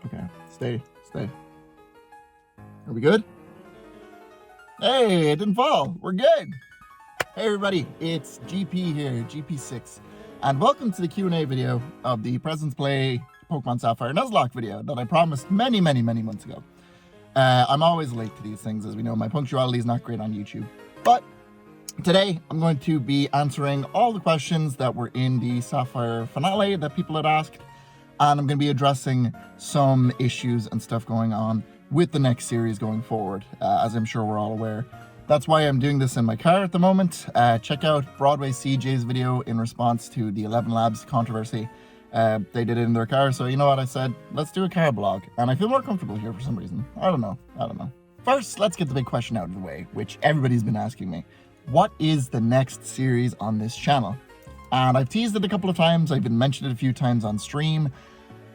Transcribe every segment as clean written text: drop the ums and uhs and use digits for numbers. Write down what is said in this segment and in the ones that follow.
Okay, stay. Are we good? Hey, it didn't fall. We're good. Hey everybody, it's GP here, GP6, and welcome to the Q&A video of the President's Play Pokemon Sapphire Nuzlocke video that I promised many months ago. I'm always late to these things, as we know. My punctuality is not great on YouTube. But today, I'm going to be answering all the questions that were in the Sapphire finale that people had asked, and I'm going to be addressing some issues and stuff going on with the next series going forward, as I'm sure we're all aware. That's why I'm doing this in my car at the moment. Check out Broadway CJ's video in response to the 11 Labs controversy. They did it in their car, so you know what I said? Let's do a car blog, and I feel more comfortable here for some reason. I don't know. First, let's get the big question out of the way, which everybody's been asking me. What is the next series on this channel? And I've teased it a couple of times, I've been mentioned it a few times on stream,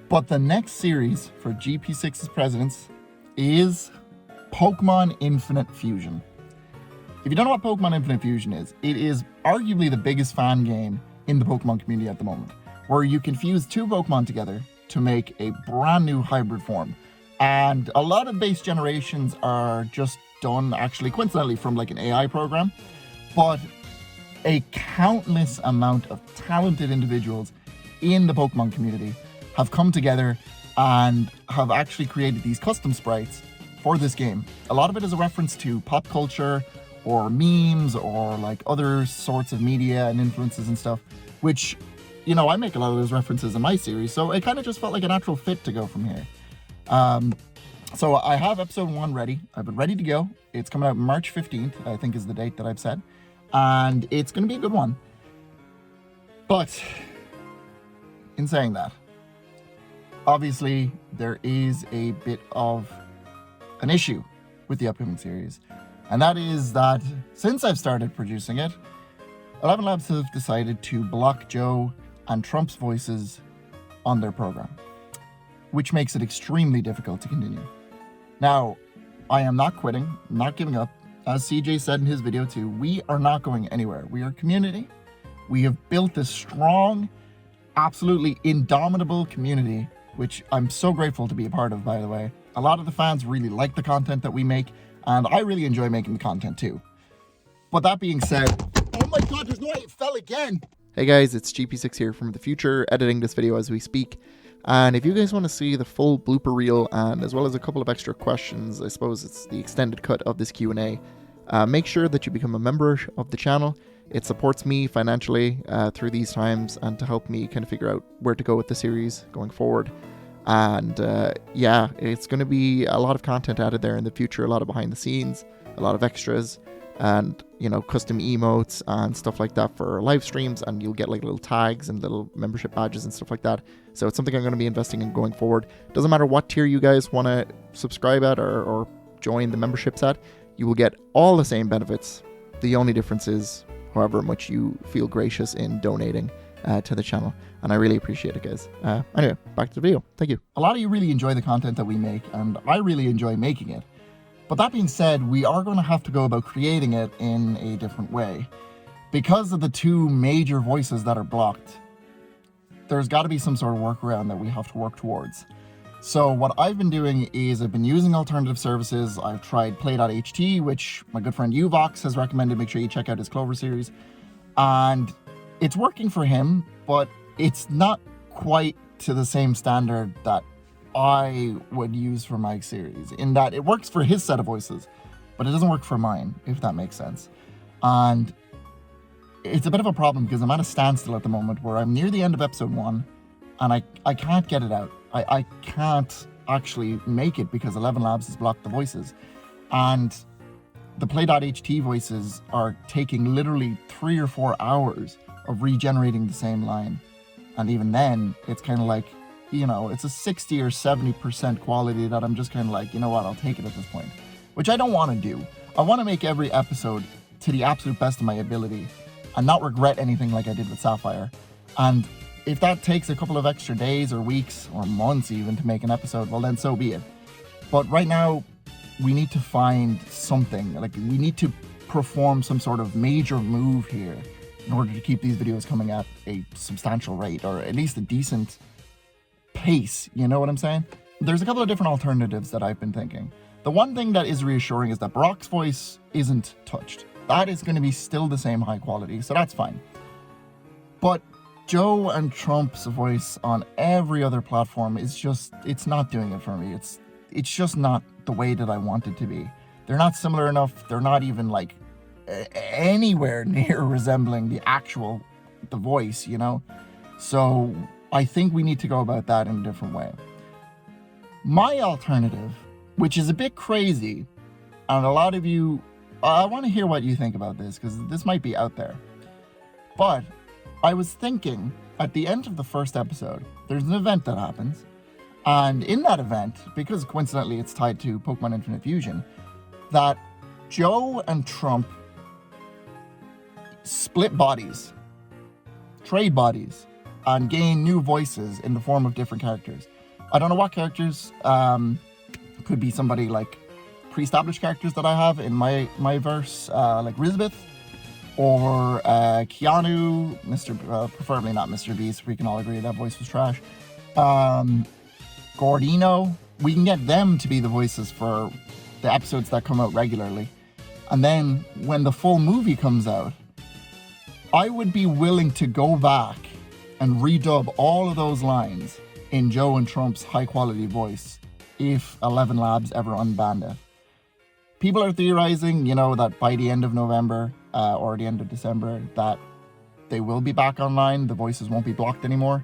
but the next series for GP6's Presidents is Pokemon Infinite Fusion. If you don't know what Pokemon Infinite Fusion is, it is arguably the biggest fan game in the Pokemon community at the moment, where you can fuse two Pokemon together to make a brand new hybrid form. And a lot of base generations are just done actually coincidentally from like an AI program, but a countless amount of talented individuals in the Pokemon community have come together and have actually created these custom sprites for this game. A lot of it is a reference to pop culture or memes or like other sorts of media and influences and stuff, which, you know, I make a lot of those references in my series, so it kind of just felt like a natural fit to go from here. So I have episode 1 ready. I've been ready to go. It's coming out March 15th, I think is the date that I've said, and it's going to be a good one. But in saying that, obviously there is a bit of an issue with the upcoming series, and that is that since I've started producing it, 11 Labs have decided to block Joe and Trump's voices on their program, which makes it extremely difficult to continue. Now, I am not quitting, not giving up. As CJ said in his video too, we are not going anywhere. We are a community. We have built this strong, absolutely indomitable community, which I'm so grateful to be a part of, by the way. A lot of the fans really like the content that we make, and I really enjoy making the content too. But that being said, oh my god, there's no way it fell again! Hey guys, it's GP6 here from the future, editing this video as we speak. And if you guys want to see the full blooper reel and as well as a couple of extra questions, I suppose it's the extended cut of this Q&A, make sure that you become a member of the channel. It supports me financially through these times and to help me kind of figure out where to go with the series going forward. And yeah, it's going to be a lot of content added there in the future, a lot of behind the scenes, a lot of extras, and, you know, custom emotes and stuff like that for live streams, and you'll get like little tags and little membership badges and stuff like that. So it's something I'm going to be investing in going forward. Doesn't matter what tier you guys want to subscribe at or join the memberships at, you will get all the same benefits. The only difference is however much you feel gracious in donating to the channel, and I really appreciate it, guys. Anyway, back to the video. Thank you. A lot of you really enjoy the content that we make, and I really enjoy making it. But that being said, we are going to have to go about creating it in a different way. Because of the two major voices that are blocked, there's got to be some sort of workaround that we have to work towards. So what I've been doing is I've been using alternative services. I've tried Play.ht, which my good friend Uvox has recommended. Make sure you check out his Clover series. And it's working for him, but it's not quite to the same standard that I would use for my series, in that it works for his set of voices, but it doesn't work for mine, if that makes sense. And it's a bit of a problem because I'm at a standstill at the moment where I'm near the end of episode 1 and I can't get it out. I can't actually make it because 11 Labs has blocked the voices. And the Play.ht voices are taking literally 3 or 4 hours of regenerating the same line. And even then, it's kind of like, you know, it's a 60 or 70% quality that I'm just kind of like, you know what, I'll take it at this point. Which I don't want to do. I want to make every episode to the absolute best of my ability and not regret anything like I did with Sapphire. And if that takes a couple of extra days or weeks or months even to make an episode, well then so be it. But right now, we need to find something. Like, we need to perform some sort of major move here in order to keep these videos coming at a substantial rate, or at least a decent pace, you know what I'm saying? there's a couple of different alternatives that I've been thinking. The one thing that is reassuring is that Barack's voice isn't touched. That is going to be still the same high quality, so that's fine. But Joe and Trump's voice on every other platform is just, it's not doing it for me. It's just not the way that I want it to be. They're not similar enough. They're not even like anywhere near resembling the voice, you know? So I think we need to go about that in a different way. My alternative, which is a bit crazy, and a lot of you, I want to hear what you think about this, because this might be out there. But I was thinking, at the end of the first episode, there's an event that happens, and in that event, because coincidentally it's tied to Pokemon Infinite Fusion, that Joe and Trump split bodies, trade bodies, and gain new voices in the form of different characters. I don't know what characters. Could be somebody like pre-established characters that I have in my verse, like Rizbeth, or Keanu, preferably not Mr. Beast. We can all agree that voice was trash. Gordino. We can get them to be the voices for the episodes that come out regularly. And then when the full movie comes out, I would be willing to go back and redub all of those lines in Joe and Trump's high quality voice if 11 Labs ever unbanned it. People are theorizing, you know, that by the end of November or the end of December, that they will be back online, the voices won't be blocked anymore.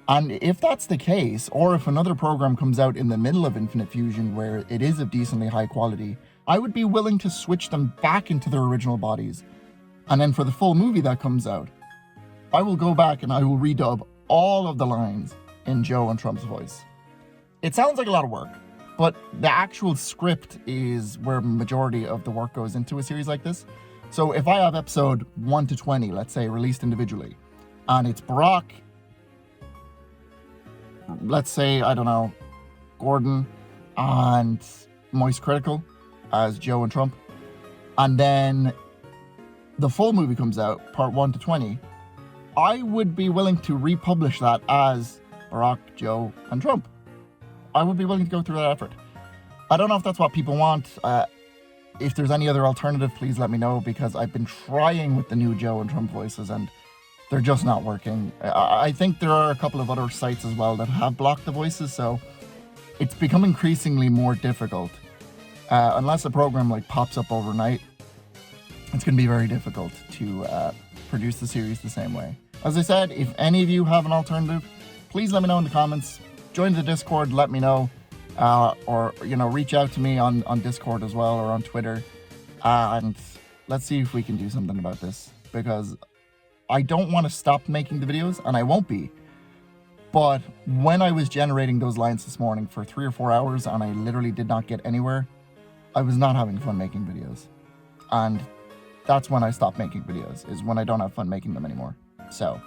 And if that's the case, or if another program comes out in the middle of Infinite Fusion where it is of decently high quality, I would be willing to switch them back into their original bodies. And then for the full movie that comes out, I will go back and I will redub all of the lines in Joe and Trump's voice. It sounds like a lot of work, but the actual script is where majority of the work goes into a series like this. So if I have episode 1 to 20, let's say, released individually, and it's Barack, let's say, I don't know, Gordon and Moist Critical as Joe and Trump, and then the full movie comes out, part 1 to 20, I would be willing to republish that as Barack, Joe, and Trump. I would be willing to go through that effort. I don't know if that's what people want. If there's any other alternative, please let me know, because I've been trying with the new Joe and Trump voices and they're just not working. I think there are a couple of other sites as well that have blocked the voices, so it's become increasingly more difficult. Unless a program like pops up overnight, it's going to be very difficult to produce the series the same way. As I said, if any of you have an alternative, please let me know in the comments. Join the Discord, let me know, or reach out to me on Discord as well, or on Twitter, and let's see if we can do something about this, because I don't want to stop making the videos, and I won't be. But when I was generating those lines this morning for 3 or 4 hours and I literally did not get anywhere, I was not having fun making videos. And that's when I stopped making videos, is when I don't have fun making them anymore. So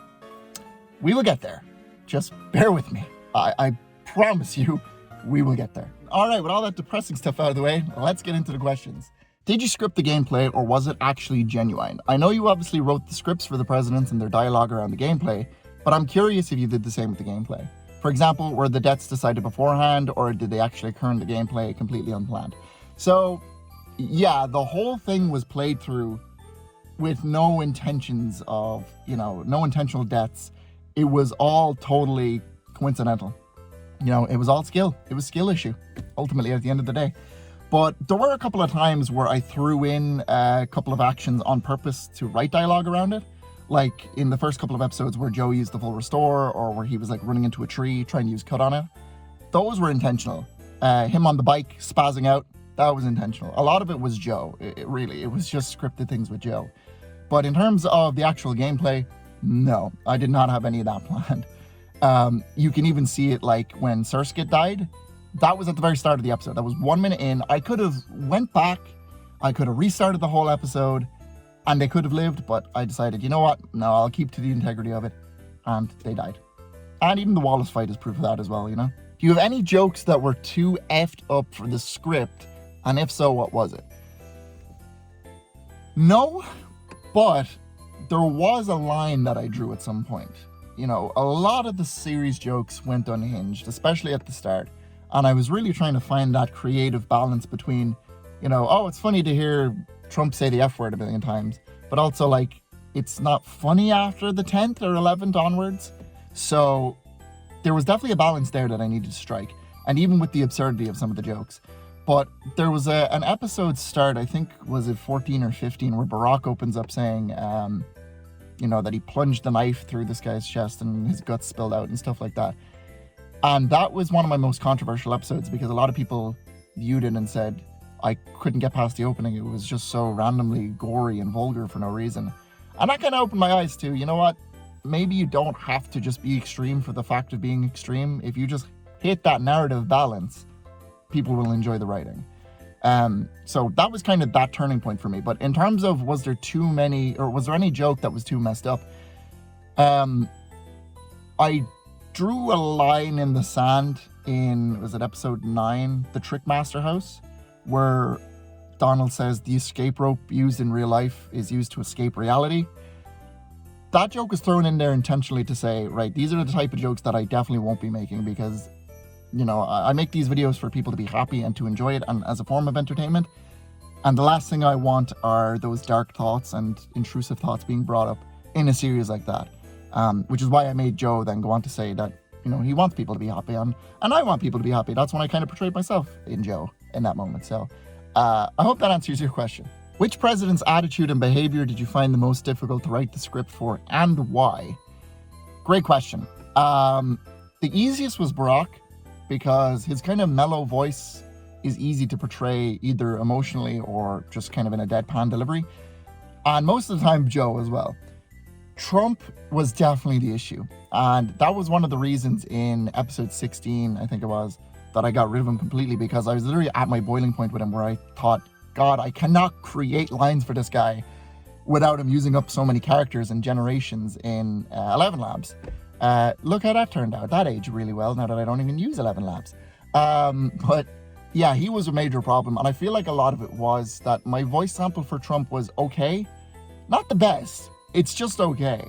we will get there. Just bear with me. I promise you, we will get there. All right, with all that depressing stuff out of the way, let's get into the questions. Did you script the gameplay, or was it actually genuine? I know you obviously wrote the scripts for the presidents and their dialogue around the gameplay, but I'm curious if you did the same with the gameplay. For example, were the deaths decided beforehand, or did they actually occur in the gameplay completely unplanned? So, yeah, the whole thing was played through with no intentions of, no intentional deaths. It was all totally coincidental. It was all skill. It was skill issue, ultimately, at the end of the day. But there were a couple of times where I threw in a couple of actions on purpose to write dialogue around it. Like in the first couple of episodes where Joe used the full restore, or where he was like running into a tree trying to use cut on it. Those were intentional. Him on the bike spazzing out, that was intentional. A lot of it was Joe. It was just scripted things with Joe. But in terms of the actual gameplay, no, I did not have any of that planned. You can even see it like when Surskit died. That was at the very start of the episode. That was 1 minute in. I could have went back. I could have restarted the whole episode and they could have lived, but I decided, you know what? No, I'll keep to the integrity of it. And they died. And even the Wallace fight is proof of that as well, Do you have any jokes that were too effed up for the script? And if so, what was it? No, but there was a line that I drew at some point. A lot of the series jokes went unhinged, especially at the start. And I was really trying to find that creative balance between, you know, oh, it's funny to hear Trump say the F word a million times, but also like, it's not funny after the 10th or 11th onwards. So there was definitely a balance there that I needed to strike. And even with the absurdity of some of the jokes. But there was an episode start, I think, was it 14 or 15, where Barack opens up saying, you know, that he plunged the knife through this guy's chest and his guts spilled out and stuff like that. And that was one of my most controversial episodes because a lot of people viewed it and said, I couldn't get past the opening. It was just so randomly gory and vulgar for no reason. And that kind of opened my eyes to, you know what? Maybe you don't have to just be extreme for the fact of being extreme. If you just hit that narrative balance, people will enjoy the writing. So that was kind of that turning point for me. But in terms of, was there too many, or was there any joke that was too messed up? I drew a line in the sand in, was it episode 9, the Trickmaster House, where Donald says the escape rope used in real life is used to escape reality. That joke is thrown in there intentionally to say, right, these are the type of jokes that I definitely won't be making because, you know, I make these videos for people to be happy and to enjoy it and as a form of entertainment. And the last thing I want are those dark thoughts and intrusive thoughts being brought up in a series like that. Which is why I made Joe then go on to say that, you know, he wants people to be happy and I want people to be happy. That's when I kind of portrayed myself in Joe in that moment. So I hope that answers your question. Which president's attitude and behavior did you find the most difficult to write the script for and why? Great question. The easiest was Barack because his kind of mellow voice is easy to portray either emotionally or just kind of in a deadpan delivery. And most of the time, Joe as well. Trump was definitely the issue. And that was one of the reasons in episode 16, I think it was, that I got rid of him completely because I was literally at my boiling point with him where I thought, God, I cannot create lines for this guy without him using up so many characters and generations in 11 Labs. Look how that turned out. That aged really well now that I don't even use 11 Labs. But yeah, he was a major problem. And I feel like a lot of it was that my voice sample for Trump was okay. Not the best. It's just okay.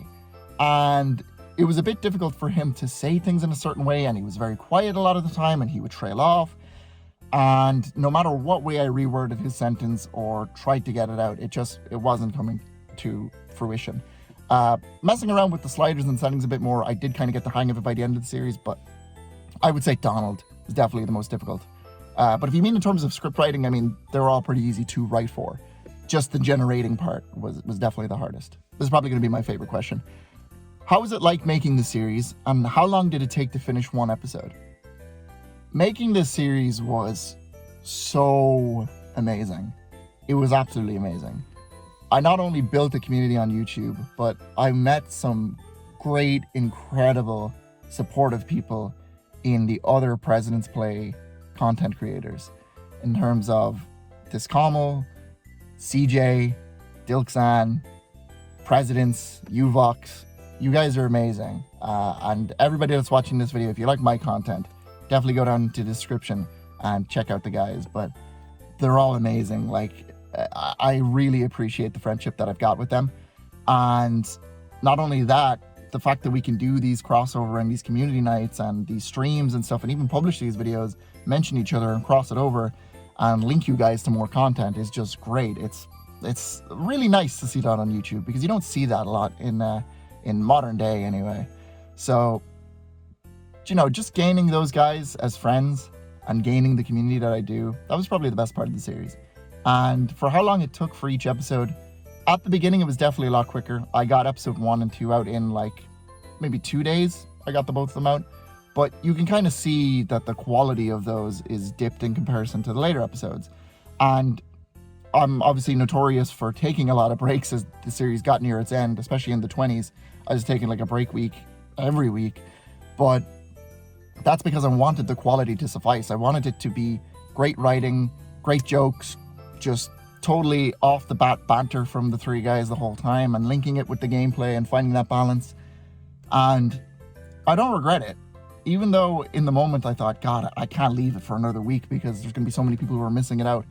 And it was a bit difficult for him to say things in a certain way. And he was very quiet a lot of the time and he would trail off. And no matter what way I reworded his sentence or tried to get it out, it wasn't coming to fruition. Messing around with the sliders and settings a bit more, I did kind of get the hang of it by the end of the series, but I would say Donald is definitely the most difficult. But if you mean in terms of script writing, I mean, they're all pretty easy to write for. Just the generating part was definitely the hardest. This is probably going to be my favorite question. How was it like making the series, and how long did it take to finish one episode? Making this series was so amazing. It was absolutely amazing. I not only built a community on YouTube, but I met some great, incredible, supportive people in the other President's Play content creators in terms of Discommel, CJ, Dilksan, Presidents, Uvox. You guys are amazing. And everybody that's watching this video, if you like my content, definitely go down to the description and check out the guys. But they're all amazing. Like, I really appreciate the friendship that I've got with them. And not only that, the fact that we can do these crossover and these community nights and these streams and stuff, and even publish these videos, mention each other and cross it over and link you guys to more content is just great. It's really nice to see that on YouTube because you don't see that a lot in modern day anyway. So, you know, just gaining those guys as friends and gaining the community that I do, that was probably the best part of the series. And for how long it took for each episode, at the beginning it was definitely a lot quicker. I got episode 1 and 2 out in like maybe 2 days. I got both of them out. But you can kind of see that the quality of those is dipped in comparison to the later episodes. And I'm obviously notorious for taking a lot of breaks as the series got near its end, especially in the 20s. I was taking like a break week every week. But that's because I wanted the quality to suffice. I wanted it to be great writing, great jokes, just totally off the bat banter from the three guys the whole time and linking it with the gameplay and finding that balance. And I don't regret it. Even though in the moment I thought, God, I can't leave it for another week because there's going to be so many people who are missing it out.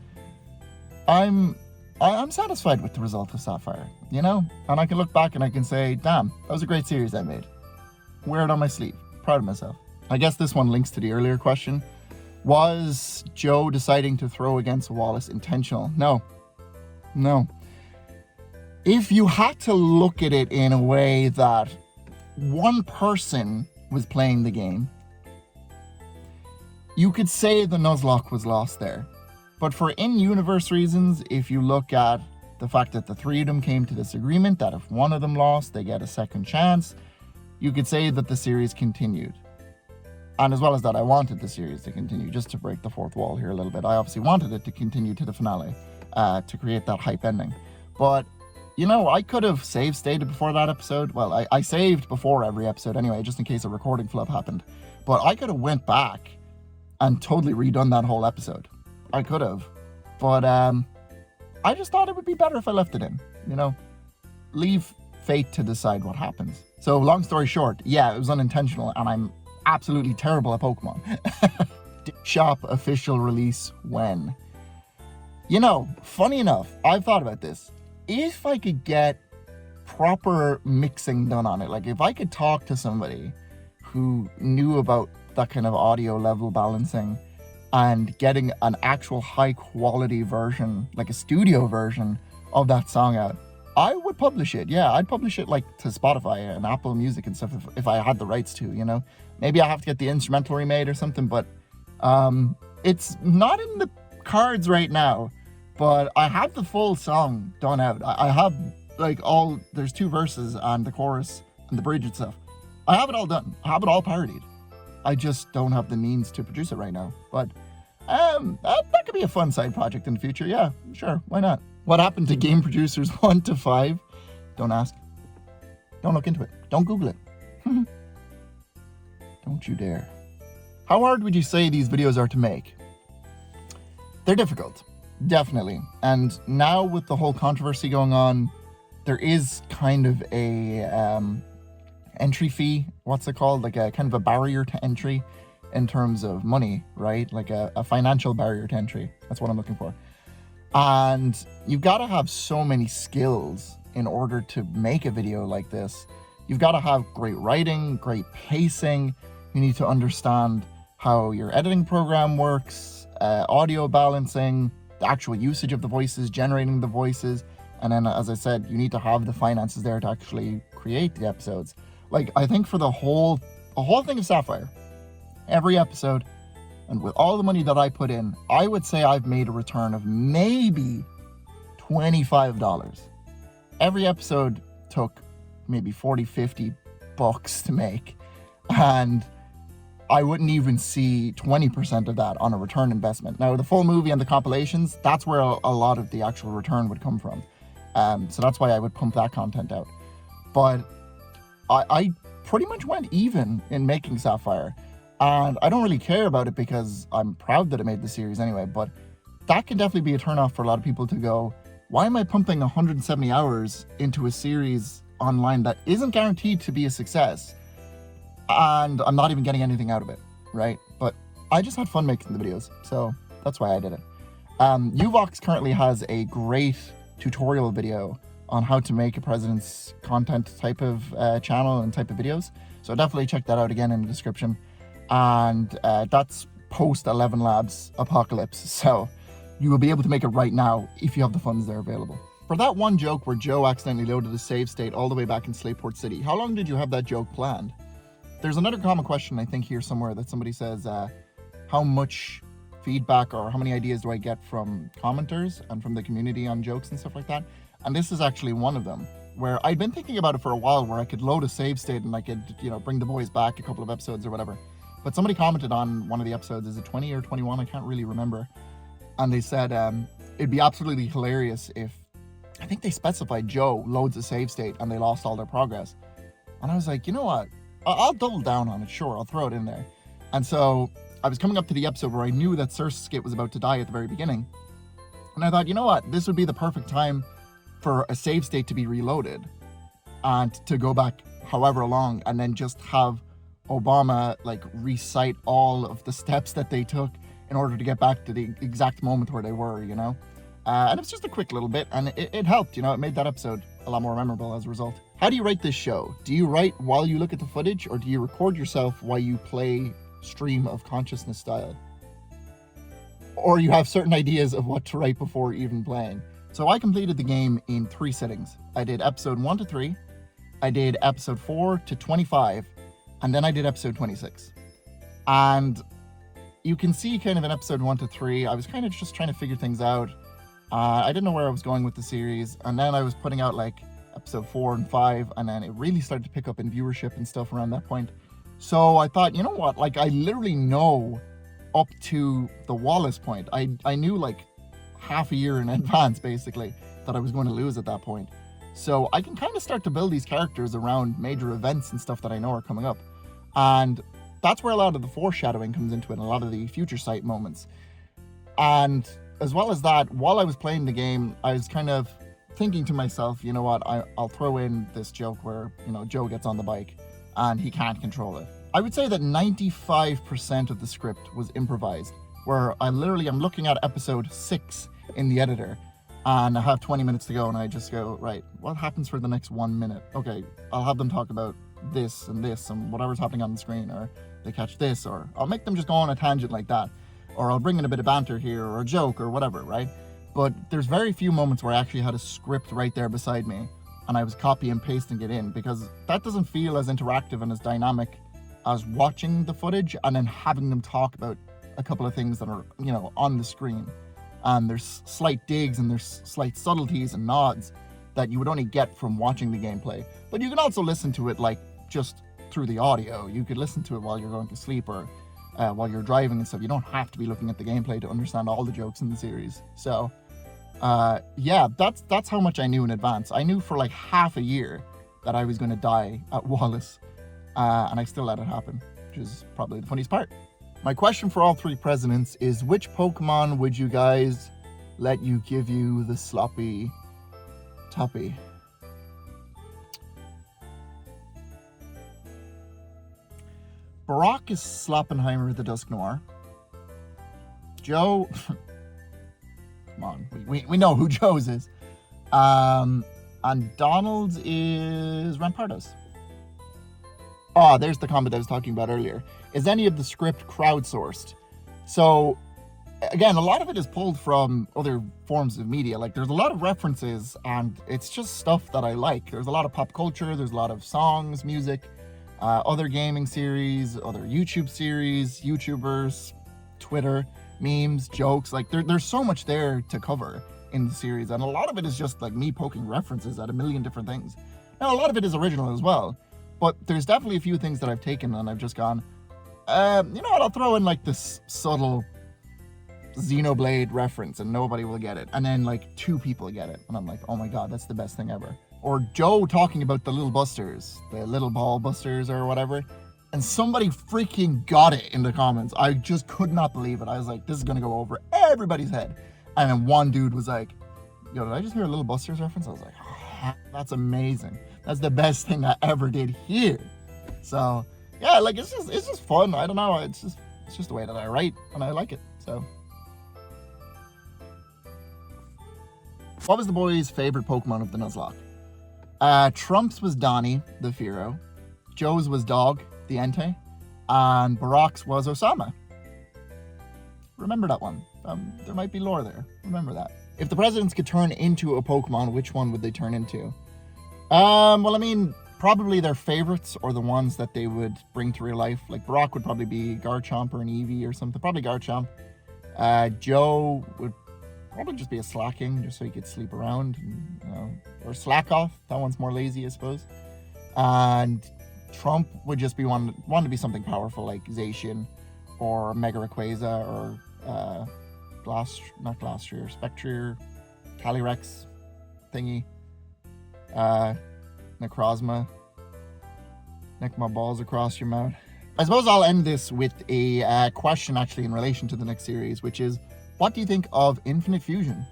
I'm satisfied with the result of Sapphire, you know? And I can look back and I can say, damn, that was a great series I made. Wear it on my sleeve. Proud of myself. I guess this one links to the earlier question. Was Joe deciding to throw against Wallace intentional? No. If you had to look at it in a way that one person was playing the game, you could say the Nuzlocke was lost there. But for in-universe reasons, if you look at the fact that the three of them came to this agreement that if one of them lost, they get a second chance, you could say that the series continued. And as well as that, I wanted the series to continue, just to break the fourth wall here a little bit. I obviously wanted it to continue to the finale, to create that hype ending. But, you know, I could have save stated before that episode. Well, I saved before every episode anyway, just in case a recording flub happened. But I could have went back and totally redone that whole episode. I could have. But I just thought it would be better if I left it in, you know? Leave fate to decide what happens. So long story short, yeah, it was unintentional, and I'm absolutely terrible at Pokemon. Shop official release when? You know, funny enough, I've thought about this. If I could get proper mixing done on it, like if I could talk to somebody who knew about that kind of audio level balancing and getting an actual high quality version, like a studio version of that song out, I would publish it. Yeah, I'd publish it like to Spotify and Apple Music and stuff if I had the rights to, you know. Maybe I have to get the instrumental remade or something, but it's not in the cards right now. But I have the full song done out. I have like there's 2 verses and the chorus and the bridge and stuff. I have it all done. I have it all parodied. I just don't have the means to produce it right now. But that could be a fun side project in the future. Yeah, sure, why not? What happened to game producers 1 to 5? Don't ask. Don't look into it. Don't Google it. Don't you dare. How hard would you say these videos are to make? They're difficult, definitely. And now with the whole controversy going on, there is kind of a entry fee. What's it called? Like a kind of a barrier to entry in terms of money, right? Like a financial barrier to entry. That's what I'm looking for. And you've got to have so many skills in order to make a video like this. You've got to have great writing, great pacing. You need to understand how your editing program works, audio balancing, the actual usage of the voices, generating the voices. And then, as I said, you need to have the finances there to actually create the episodes. Like, I think for the whole thing of Sapphire, every episode, and with all the money that I put in, I would say I've made a return of maybe $25. Every episode took maybe $40-50 to make, and I wouldn't even see 20% of that on a return investment. Now, the full movie and the compilations, that's where a lot of the actual return would come from. So that's why I would pump that content out. But I pretty much went even in making Sapphire. And I don't really care about it because I'm proud that I made the series anyway. But that can definitely be a turnoff for a lot of people to go, why am I pumping 170 hours into a series online that isn't guaranteed to be a success? And I'm not even getting anything out of it, right? But I just had fun making the videos, so that's why I did it. Uvox currently has a great tutorial video on how to make a President's content type of channel and type of videos. So definitely check that out again in the description. And that's post 11 Labs Apocalypse. So you will be able to make it right now if you have the funds there available. For that one joke where Joe accidentally loaded a save state all the way back in Slateport City, how long did you have that joke planned? There's another common question, I think, here somewhere that somebody says, how much feedback or how many ideas do I get from commenters and from the community on jokes and stuff like that? And this is actually one of them, where I'd been thinking about it for a while, where I could load a save state and I could, you know, bring the boys back a couple of episodes or whatever. But somebody commented on one of the episodes, is it 20 or 21? I can't really remember. And they said it'd be absolutely hilarious if, I think they specified Joe loads a save state and they lost all their progress. And I was like, you know what? I'll double down on it, sure, I'll throw it in there. And so I was coming up to the episode where I knew that Surskit was about to die at the very beginning. And I thought, you know what? This would be the perfect time for a save state to be reloaded and to go back however long and then just have Obama like recite all of the steps that they took in order to get back to the exact moment where they were, you know? And it was just a quick little bit, and it helped, you know, it made that episode a lot more memorable as a result. How do you write this show? Do you write while you look at the footage, or do you record yourself while you play stream of consciousness style? or you have certain ideas of what to write before even playing. So I completed the game in 3 sittings. I did episode 1 to 3, I did episode 4 to 25, and then I did episode 26. And you can see kind of in episode 1 to 3, I was kind of just trying to figure things out. I didn't know where I was going with the series, and then I was putting out like episode 4 and 5, and then it really started to pick up in viewership and stuff around that point. So I thought, you know what, like I literally know up to the Wallace point. I knew like half a year in advance basically that I was going to lose at that point. So I can kind of start to build these characters around major events and stuff that I know are coming up. And that's where a lot of the foreshadowing comes into it, and a lot of the future sight moments. And as well as that, while I was playing the game, I was kind of thinking to myself, you know what, I'll throw in this joke where, you know, Joe gets on the bike and he can't control it. I would say that 95% of the script was improvised, where I'm looking at episode 6 in the editor, and I have 20 minutes to go, and I just go, right, what happens for the next 1 minute? Okay, I'll have them talk about this and whatever's happening on the screen, or they catch this, or I'll make them just go on a tangent like that, or I'll bring in a bit of banter here, or a joke, or whatever, right? But there's very few moments where I actually had a script right there beside me, and I was copy and pasting it in, because that doesn't feel as interactive and as dynamic as watching the footage and then having them talk about a couple of things that are, you know, on the screen. And there's slight digs and there's slight subtleties and nods that you would only get from watching the gameplay. But you can also listen to it like just through the audio. You could listen to it while you're going to sleep, or while you're driving and stuff. You don't have to be looking at the gameplay to understand all the jokes in the series. So yeah, that's how much I knew in advance. I knew for like half a year that I was going to die at Wallace, and I still let it happen, which is probably the funniest part. My question for all 3 presidents is, which Pokemon would you guys let you give you the sloppy toppy? Barack is Sloppenheimer the Dusk Noir. Joe, come on, we know who Joe's is. And Donald's is Rampardos. Oh, there's the comment I was talking about earlier. Is any of the script crowdsourced? So, again, a lot of it is pulled from other forms of media. Like, there's a lot of references, and it's just stuff that I like. There's a lot of pop culture, there's a lot of songs, music, other gaming series, other YouTube series, YouTubers, Twitter, memes, jokes. Like, there's so much there to cover in the series, and a lot of it is just like me poking references at a million different things. Now, a lot of it is original as well, but there's definitely a few things that I've taken and I've just gone, you know what, I'll throw in like this subtle Xenoblade reference and nobody will get it. And then like 2 people get it. And I'm like, oh my God, that's the best thing ever. Or Joe talking about the little busters, the little ball busters or whatever. And somebody freaking got it in the comments. I just could not believe it. I was like, this is going to go over everybody's head. And then one dude was like, yo, did I just hear a little busters reference? I was like, oh, that's amazing. That's the best thing I ever did here. So yeah, like it's just fun. I don't know. It's just the way that I write, and I like it. So, what was the boys' favorite Pokemon of the Nuzlocke? Trump's was Donnie, the Fearow. Joe's was Dog, the Entei. And Barack's was Osama. Remember that one. There might be lore there. Remember that. If the presidents could turn into a Pokemon, which one would they turn into? Well, I mean, probably their favorites, or the ones that they would bring to real life. Like Barack would probably be Garchomp or an Eevee or something. Probably Garchomp. Joe would probably just be a Slacking, just so he could sleep around, and, you know, or Slackoff. That one's more lazy, I suppose. And Trump would just be want to be something powerful like Zacian or Mega Rayquaza or Spectrier, Calyrex thingy. Necrozma. Nick my balls across your mouth. I suppose I'll end this with a question actually in relation to the next series, which is, what do you think of Infinite Fusion?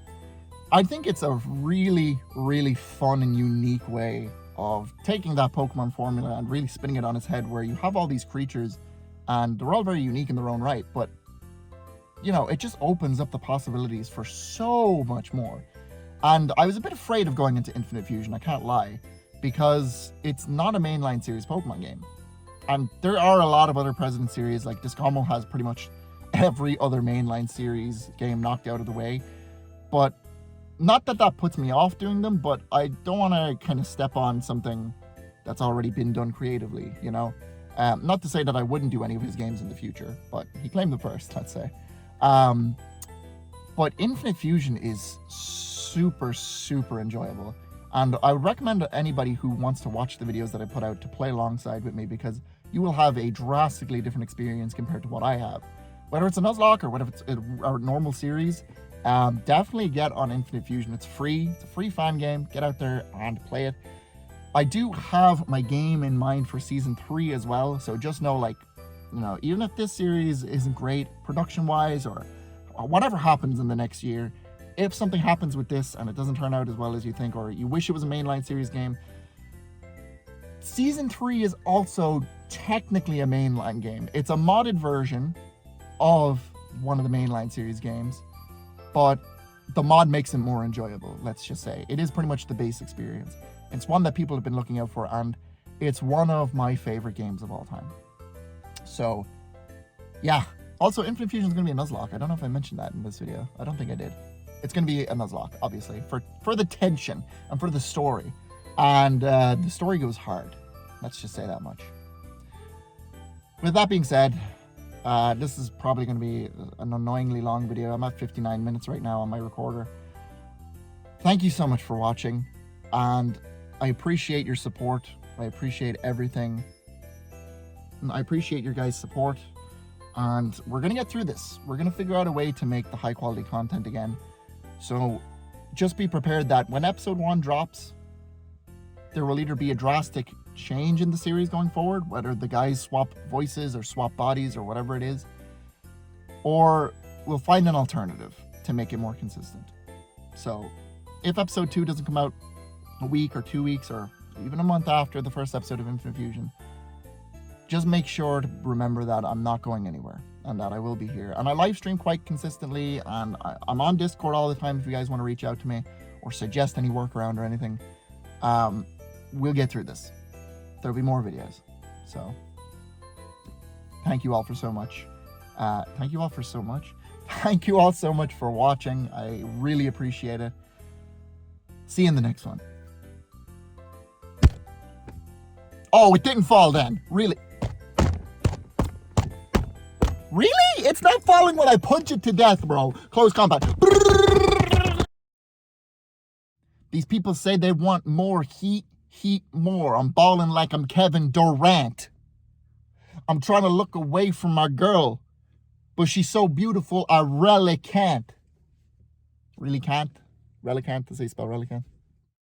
I think it's a really, really fun and unique way of taking that Pokemon formula and really spinning it on its head, where you have all these creatures and they're all very unique in their own right, but you know, it just opens up the possibilities for so much more. And I was a bit afraid of going into Infinite Fusion, I can't lie, because it's not a mainline series Pokemon game. And there are a lot of other President series, like Discomo has pretty much every other mainline series game knocked out of the way. But not that that puts me off doing them, but I don't want to kind of step on something that's already been done creatively, you know? Not to say that I wouldn't do any of his games in the future, but he claimed them first, let's say. But Infinite Fusion is super, super enjoyable. And I would recommend anybody who wants to watch the videos that I put out to play alongside with me, because you will have a drastically different experience compared to what I have. Whether it's a Nuzlocke or whether it's a normal series, definitely get on Infinite Fusion. It's free. It's a free fan game. Get out there and play it. I do have my game in mind for Season 3 as well, so just know, like, you know, even if this series isn't great production-wise or whatever happens in the next year, if something happens with this and it doesn't turn out as well as you think, or you wish it was a mainline series game, Season 3 is also technically a mainline game. It's a modded version of one of the mainline series games, but the mod makes it more enjoyable, let's just say. It is pretty much the base experience. It's one that people have been looking out for, and it's one of my favorite games of all time. So, yeah. Also, Infinite Fusion is going to be a Nuzlocke. I don't know if I mentioned that in this video. I don't think I did. It's going to be a Nuzlocke, obviously, for the tension and for the story. And the story goes hard. Let's just say that much. With that being said, this is probably going to be an annoyingly long video. I'm at 59 minutes right now on my recorder. Thank you so much for watching, and I appreciate your support. I appreciate everything. And I appreciate your guys' support, and we're going to get through this. We're going to figure out a way to make the high quality content again. So just be prepared that when episode 1 drops, there will either be a drastic change in the series going forward, whether the guys swap voices or swap bodies or whatever it is, or we'll find an alternative to make it more consistent. So if episode 2 doesn't come out a week or 2 weeks or even a month after the first episode of Infinite Fusion, just make sure to remember that I'm not going anywhere and that I will be here. And I live stream quite consistently, and I'm on Discord all the time if you guys want to reach out to me or suggest any workaround or anything. We'll get through this. There'll be more videos. So thank you all for so much. Thank you all for so much. Thank you all so much for watching. I really appreciate it. See you in the next one. Oh, it didn't fall then. Really? Really? It's not falling when I punch it to death, bro. Close combat. These people say they want more heat more. I'm balling like I'm Kevin Durant. I'm trying to look away from my girl, but she's so beautiful, I really can't. Really can't? Really can't? Does he spell really can't?